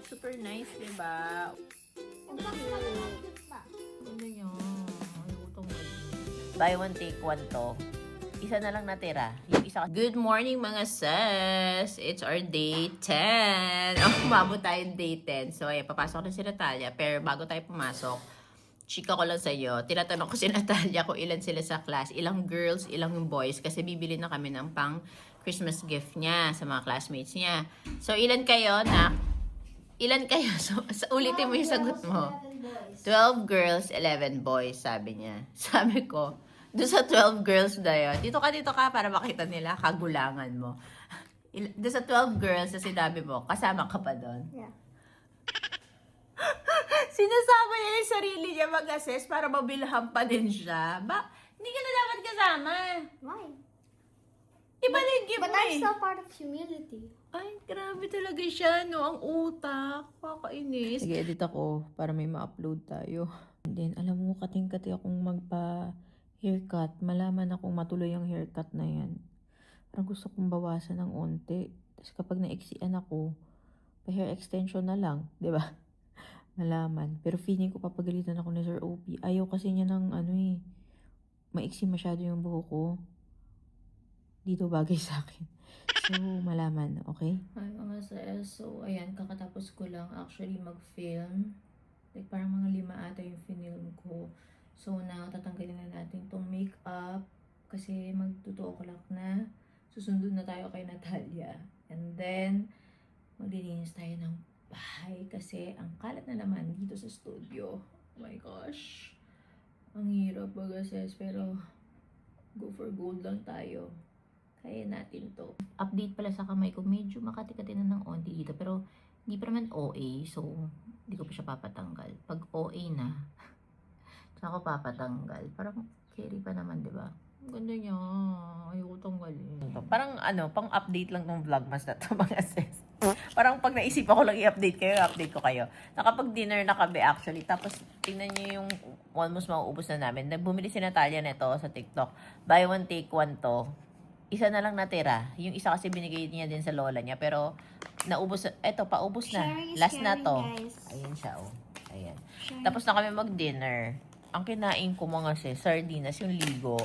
Super nice, diba? Ano yun? Buy one, take one to. Isa na lang natira. Yung isa. Good morning mga sis! It's our day 10. Umabot tayo day 10. So, ayan, papasok na si Natalia. Pero bago tayo pumasok, chika ko lang sa iyo. Tinatanong ko si Natalia kung ilan sila sa class. Ilang girls, ilang boys. Kasi bibili na kami ng pang Christmas gift niya sa mga classmates niya. So, ilan kayo na? Ilan kayo? So, ulitin mo yung sagot mo. 12 girls, 11 boys, sabi niya. Sabi ko, doon sa 12 girls na yun, dito ka para makita nila kagulangan mo. Doon sa 12 girls na sinabi mo, kasama ka pa doon? Yeah. Sinasama niya yung sarili niya mag-assess para mabilhan pa din siya. Hindi ka na dapat kasama. Why? Iba na yung gift But mo I'm eh. still part of humility. Ay, grabe talaga siya, no? Ang utak. Kakainis. Sige, edit ako para may ma-upload tayo. And then, alam mo, kating-kati akong magpa-haircut. Malaman akong matuloy yung haircut na yan. Parang gusto kong bawasan ng onte. Tapos kapag na-exian ako, pa-hair extension na lang. 'Di ba? Malaman. Pero feeling ko papagalitan ako ni Sir OP. Ayaw kasi niya ng maiksi masyado yung buhok ko. Dito bagay sa akin. So, malaman, okay? Hi mga sis. So, ayan, kakatapos ko lang actually mag-film. Like, parang mga 5 ata yung film ko. So, now, tatanggalin na natin tong makeup. Kasi magtutuo ko lang na susundo na tayo kay Natalia. And then, maglilinis tayo ng bahay. Kasi, ang kalat na naman dito sa studio. Oh my gosh. Ang hirap baga sis. Pero, go for gold lang tayo. Kaya natin to. Update pala sa kamay ko. Medyo makati-kati na ng onti dito. Pero hindi pa naman OA. So, hindi ko pa siya papatanggal. Pag OA na, saka ko papatanggal. Parang carry pa naman, di ba? Ang ganda niya. Ayoko tanggalin. Parang pang update lang ng vlogmas na to mga sis. Parang pag naisip ako lang i-update kayo, update ko kayo. Nakapag-dinner na kami actually. Tapos, tingnan niyo yung almost mauubos na namin. Bumili si Natalia nito sa TikTok. Buy one, take one to. Isa na lang natira. Yung isa kasi binigay niya din sa lola niya. Pero, naubos. Eto, paubos na. Sharing is Last na caring, to. guys. Ayan siya, oh. Ayan. Sharing. Tapos na kami mag-dinner. Ang kinain ko mga sardinas, yung ligo.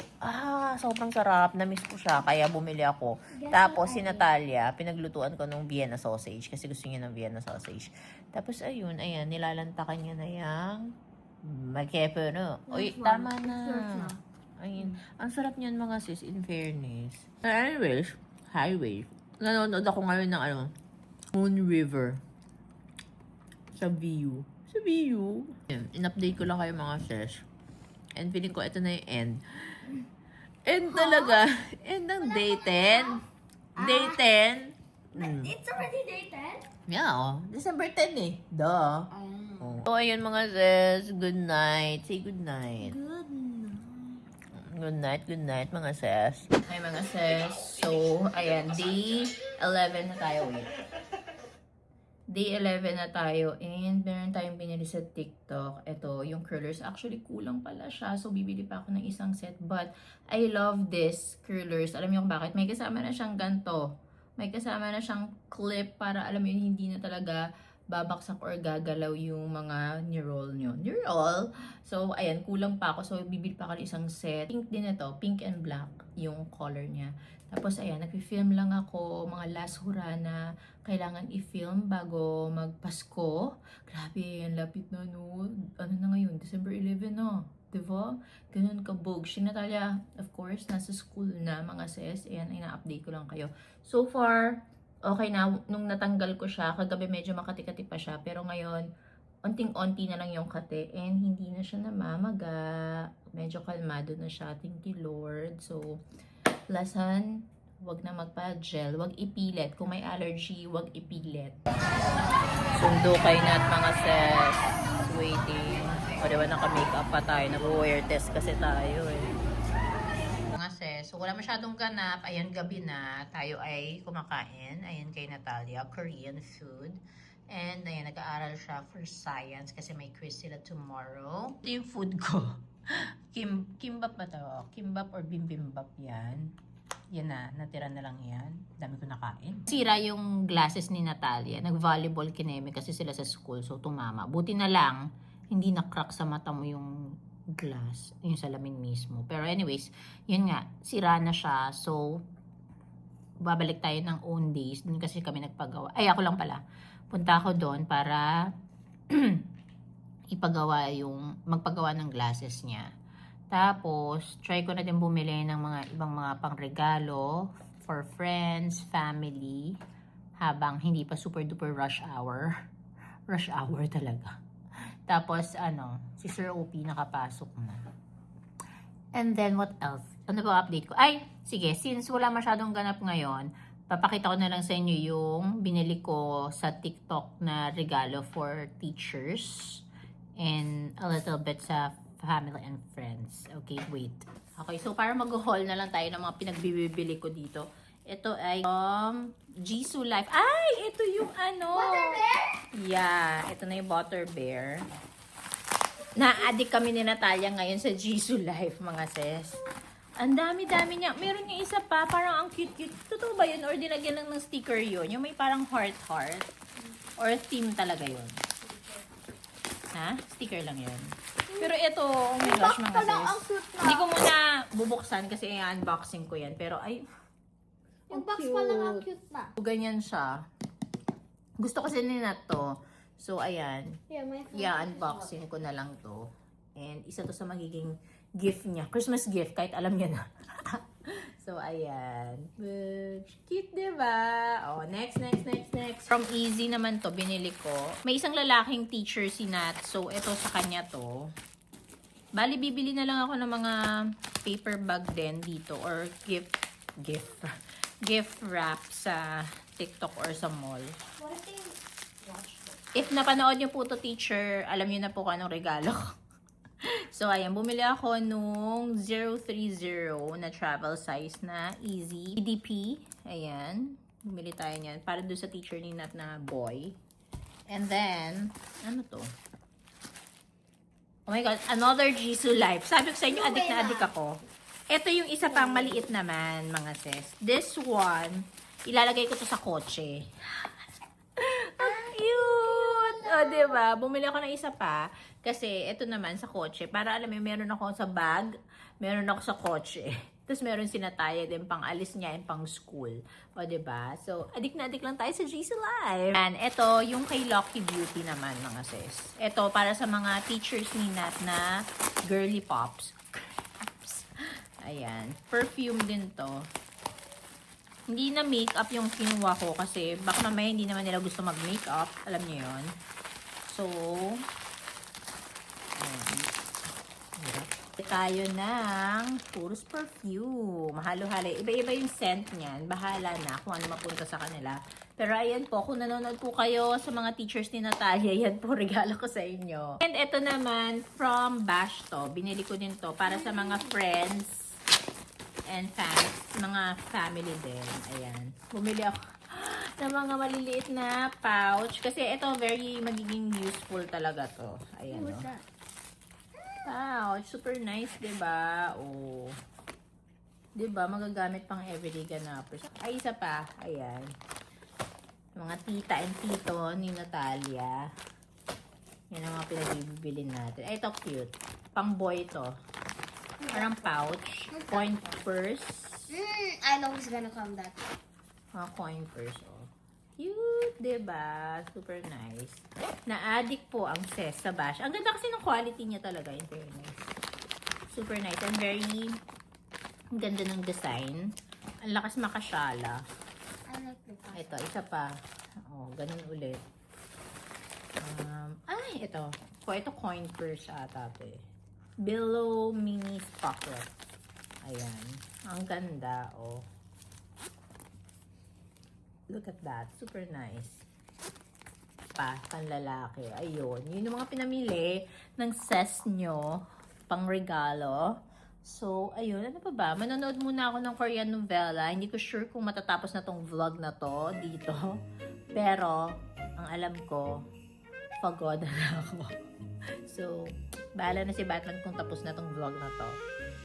Sobrang sarap. Namiss ko siya. Kaya bumili ako. Guess Tapos, what si I did? Natalia, pinaglutuan ko ng Vienna sausage. Kasi gusto niya ng Vienna sausage. Tapos, ayan. Nilalantakan niya na yung magkepuno. Uy, Which tama one? na. It's yours now. Ayun. Ang sarap niyan mga sis, in fairness. Anyways, highway. Nanonood ako ngayon ng Moon River. Sa View. Sa View. In-update ko lang kayo mga sis. And feeling ko ito na yung end. End talaga. End ng day 10. Day 10. It's already day 10? Yeah, December 10 eh. Duh. Oh. So, ayun mga sis. Good night. Say good night. Good night mga sis. Hi mga sis. So, ayan, day 11 na tayo. Wait. Day 11 na tayo and meron tayong binili sa TikTok. Ito, yung curlers. Actually, kulang pala siya. So, bibili pa ako ng isang set. But, I love this curlers. Alam niyo kung bakit? May kasama na siyang ganto. May kasama na siyang clip para, alam mo yun, hindi na talaga babaksak or gagalaw yung mga ni-roll nyo. Ni-roll? So, ayan, kulang pa ako. So, bibili pa ako ng isang set. Pink din ito. Pink and black yung color niya. Tapos, ayan, nag-film lang ako. Mga last hura na kailangan i-film bago magpasko. Grabe, ang lapit na, no? Ano na ngayon? December 11 na. Diba? Ganun kabog. Si Natalia, of course, nasa school na mga sis. Ayan, ina-update ko lang kayo. So far, okay na, nung natanggal ko siya, kagabi medyo makati-kati pa siya, pero ngayon, onting-onti na lang yung kati, and hindi na siya namamaga, medyo kalmado na siya, thank you Lord. So, lasan, wag na magpa-gel, wag ipilit, kung may allergy, wag ipilit. Sundo kay Nat mga sis, waiting, o diba naka-makeup pa tayo, nag-wear test kasi tayo mga sis. So, wala masyadong ganap. Ayan, gabi na. Tayo ay kumakain. Ayan kay Natalia, Korean food. And, ayan, nag-aaral siya for science kasi may quiz sila tomorrow. Ito yung food ko. Kimbap ba to? Kimbap or bimbimbap yan. Yan na, natira na lang yan. Dami ko nakain. Sira yung glasses ni Natalia. Nag-volleyball kineme kasi sila sa school. So, tumama. Buti na lang, hindi na-crack sa mata mo yung glass. Yung salamin mismo. Pero anyways, yun nga. Sira na siya. So, babalik tayo ng own days. Doon kasi kami nagpagawa. Ay, ako lang pala. Punta ako doon para magpagawa ng glasses niya. Tapos, try ko na din bumili ng mga ibang mga pangregalo for friends, family, habang hindi pa super duper rush hour. Rush hour talaga. Tapos, si Sir OP nakapasok na. And then, what else? Ano ba update ko? Ay, sige, since wala masyadong ganap ngayon, papakita ko na lang sa inyo yung binili ko sa TikTok na regalo for teachers and a little bit sa family and friends. Okay, wait. Okay, so para mag-haul na lang tayo ng mga pinagbibili ko dito. Ito ay Jisoo Life. Ay, ito yung Butter bear? Yeah, ito na yung Butter Bear. Na-addict kami ni Natalia ngayon sa Jisoo Life, mga sis. Ang dami-dami niya. Meron yung isa pa, parang ang cute-cute. Totoo ba yun? Or dinagyan lang ng sticker yun? Yung may parang heart-heart? Or theme talaga yun? Ha? Sticker lang yun. Pero ito, oh my gosh, mga sis. Hindi ko muna bubuksan kasi i-unboxing ko yan. Pero ay, Yung box pa lang ang cute na. ganyan siya. Gusto kasi ni Nat to. So, ayan. Yeah, my phone. I-unboxing ko na lang to. And isa to sa magiging gift niya. Christmas gift, kahit alam niya na. So, ayan. Cute, diba? Oh, next. From Easy naman to, binili ko. May isang lalaking teacher si Nat. So, ito sa kanya to. Bali, bibili na lang ako ng mga paper bag din dito. Or gift wrap sa TikTok or sa mall. What if they watch this? If napanood niyo po to teacher, alam niyo na po kung anong regalo ko. So, ayan, bumili ako nung 030 na travel size na Easy. EDP. Ayan. Bumili tayo niyan. Para doon sa teacher ni Nat na boy. And then, ano to? Oh my God, another Jisoo Life. Sabi ko sa inyo, addict na addict ako. Ito yung isa pang maliit naman, mga sis. This one, ilalagay ko to sa kotse. Ang cute! O, diba? Bumili ako ng isa pa. Kasi, ito naman sa kotse. Para alam mo, meron ako sa bag, meron ako sa kotse. Tapos, meron sinataya din pang alis niya and pang school. O, diba? So, addict na addict lang tayo sa Jisoo Life. And, ito, yung kay Lucky Beauty naman, mga sis. Ito, para sa mga teachers ni Nat na girly pops. Ayan. Perfume din to. Hindi na makeup yung kinuha ko kasi baka mamaya hindi naman nila gusto mag-makeup. Alam niyo yun. So, ayan. Tayo ng puros perfume. Halo-halo. Iba-iba yung scent niyan. Bahala na kung ano mapunta sa kanila. Pero ayan po, kung nanonood po kayo sa mga teachers ni Natalia, yan po regalo ko sa inyo. And ito naman, from Bash to. Binili ko din to para sa mga friends and fans, mga family din. Ayan. Bumili ako ng mga maliliit na pouch. Kasi ito, very magiging useful talaga to. Ayan, What's oh. that? Pouch. Super nice, diba? Oh. Diba? Magagamit pang everyday ganapers. Ay, isa pa. Ayan. Mga tita and tito ni Natalia. Yan ang mga pinagbibili natin. Ay, ito cute. Pang boy to. Parang pouch. Coin purse. I know it's gonna come that way. Mga coin purse, oh. Cute, diba? Super nice. Na-addict po ang Ses sa Bash. Ang ganda kasi ng quality niya talaga, in fairness. Super nice. And very ganda ng design. Ang lakas makasyala. I like the box. Ito, isa pa. Oh, ganun ulit. Ay, ito. Ito coin purse ata to eh. Below mini pocket. Ayan. Ang ganda, oh. Look at that. Super nice. Panlalaki. Ayun. Yun yung mga pinamili ng ses nyo. Pang regalo. So, ayun. Ano pa ba? Manonood muna ako ng Korean novela. Hindi ko sure kung matatapos na tong vlog na to dito. Pero, ang alam ko, pagod na ako. So, bahala na si Batman kung tapos na tong vlog na to.